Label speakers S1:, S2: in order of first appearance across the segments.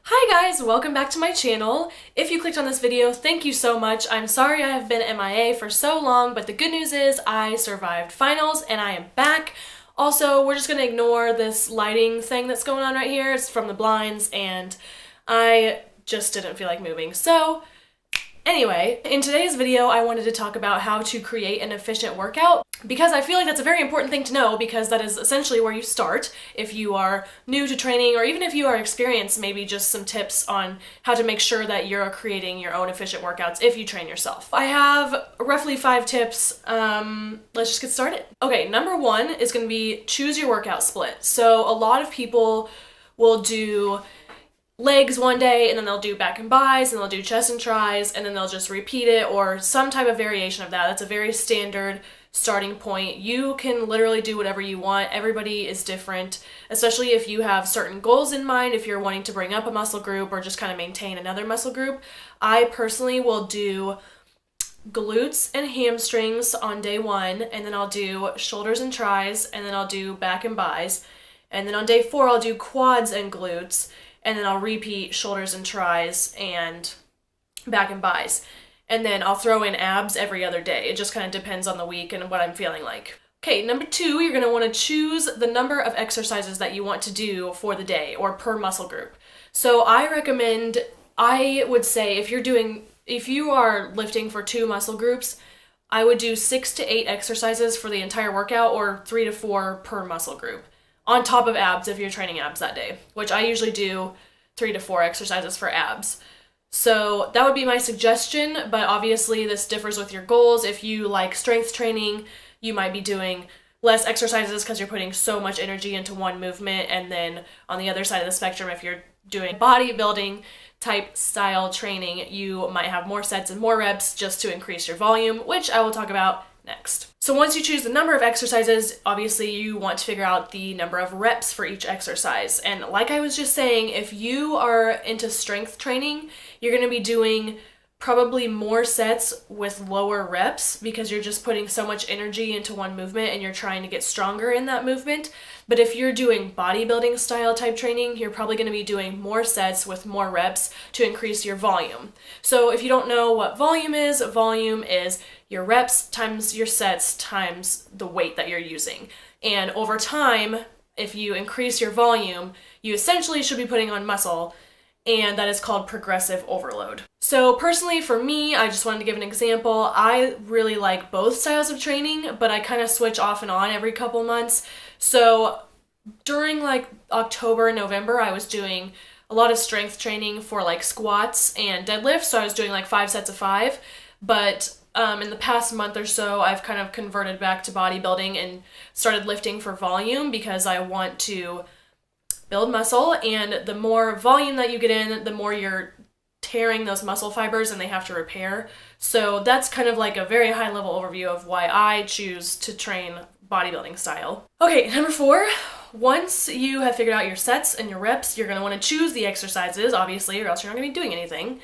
S1: Hi guys, welcome back to my channel. If you clicked on this video, thank you so much. I'm sorry I have been MIA for so long, but the good news is I survived finals and I am back. Also, we're just gonna ignore this lighting thing that's going on right here. It's from the blinds and I just didn't feel like moving. So anyway, in today's video, I wanted to talk about how to create an efficient workout because I feel like that's a very important thing to know because that is essentially where you start if you are new to training, or even if you are experienced, maybe just some tips on how to make sure that you're creating your own efficient workouts if you train yourself. I have roughly 5 tips. Let's just get started. Okay, number 1 is going to be choose your workout split. So a lot of people will do legs one day and then they'll do back and bis and they'll do chest and tris and then they'll just repeat it or some type of variation of that. That's a very standard starting point. You can literally do whatever you want. Everybody is different, especially if you have certain goals in mind, if you're wanting to bring up a muscle group or just kind of maintain another muscle group. I personally will do glutes and hamstrings on day 1, and then I'll do shoulders and tris, and then I'll do back and bis, and then on day 4 I'll do quads and glutes, and then I'll repeat shoulders and tris and back and bis. And then I'll throw in abs every other day. It just kind of depends on the week and what I'm feeling like. Okay, number 2, you're gonna wanna choose the number of exercises that you want to do for the day or per muscle group. So I would say if you are lifting for 2 muscle groups, I would do 6 to 8 exercises for the entire workout or 3 to 4 per muscle group. On top of abs if you're training abs that day, which I usually do 3 to 4 exercises for abs. So that would be my suggestion, but obviously this differs with your goals. If you like strength training, you might be doing less exercises because you're putting so much energy into one movement. And then on the other side of the spectrum, if you're doing bodybuilding type style training, you might have more sets and more reps just to increase your volume, which I will talk about next. So once you choose the number of exercises, obviously you want to figure out the number of reps for each exercise. And like I was just saying, if you are into strength training, you're going to be doing probably more sets with lower reps because you're just putting so much energy into one movement and you're trying to get stronger in that movement. But if you're doing bodybuilding style type training, you're probably going to be doing more sets with more reps to increase your volume. So if you don't know what volume is your reps times your sets times the weight that you're using. And over time, if you increase your volume, you essentially should be putting on muscle, and that is called progressive overload. So personally for me, I just wanted to give an example. I really like both styles of training, but I kind of switch off and on every couple months. So during like October and November, I was doing a lot of strength training for like squats and deadlifts. So I was doing like 5 sets of 5, but in the past month or so, I've kind of converted back to bodybuilding and started lifting for volume because I want to build muscle, and the more volume that you get in, the more you're tearing those muscle fibers and they have to repair. So that's kind of like a very high level overview of why I choose to train bodybuilding style. Okay, number 4, once you have figured out your sets and your reps, you're going to want to choose the exercises, obviously, or else you're not going to be doing anything.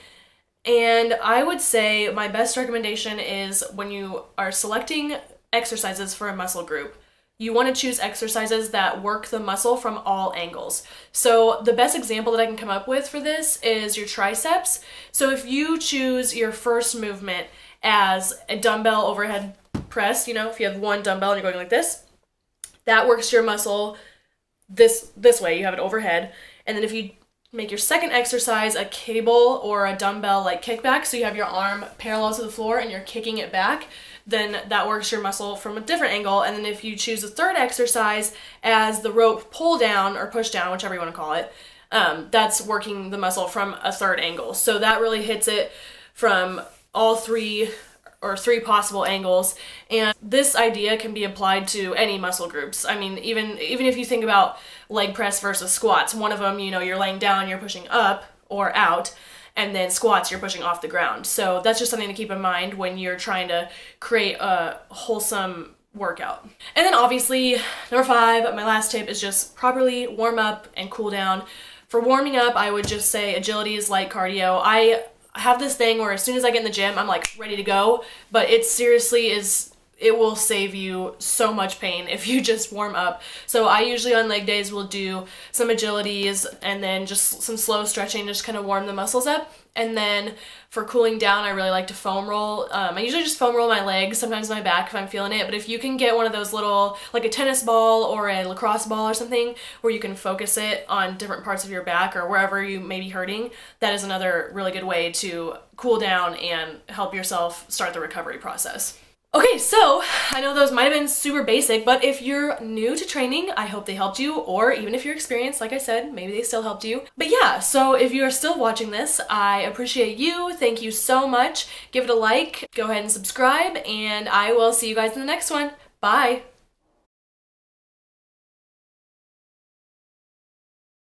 S1: And I would say my best recommendation is when you are selecting exercises for a muscle group, you want to choose exercises that work the muscle from all angles. So the best example that I can come up with for this is your triceps. So if you choose your first movement as a dumbbell overhead press, if you have one dumbbell and you're going like this, that works your muscle this way, you have it overhead. And then if you make your second exercise a cable or a dumbbell like kickback, so you have your arm parallel to the floor and you're kicking it back, then that works your muscle from a different angle. And then if you choose a third exercise as the rope pull down or push down, whichever you want to call it, that's working the muscle from a third angle. So that really hits it from all 3 possible angles. And this idea can be applied to any muscle groups. I mean, even if you think about leg press versus squats, one of them, you're laying down, you're pushing up or out, and then squats, you're pushing off the ground. So that's just something to keep in mind when you're trying to create a wholesome workout. And then obviously, number 5, my last tip is just properly warm up and cool down. For warming up, I would just say agility is like cardio. I have this thing where as soon as I get in the gym, I'm like ready to go, but it seriously is it will save you so much pain if you just warm up. So I usually on leg days will do some agilities and then just some slow stretching, just kind of warm the muscles up. And then for cooling down, I really like to foam roll. I usually just foam roll my legs, sometimes my back if I'm feeling it, but if you can get one of those little, like a tennis ball or a lacrosse ball or something, where you can focus it on different parts of your back or wherever you may be hurting, that is another really good way to cool down and help yourself start the recovery process. Okay, so I know those might have been super basic, but if you're new to training, I hope they helped you, or even if you're experienced, like I said, maybe they still helped you. But yeah, so if you are still watching this, I appreciate you. Thank you so much. Give it a like, go ahead and subscribe, and I will see you guys in the next one. Bye!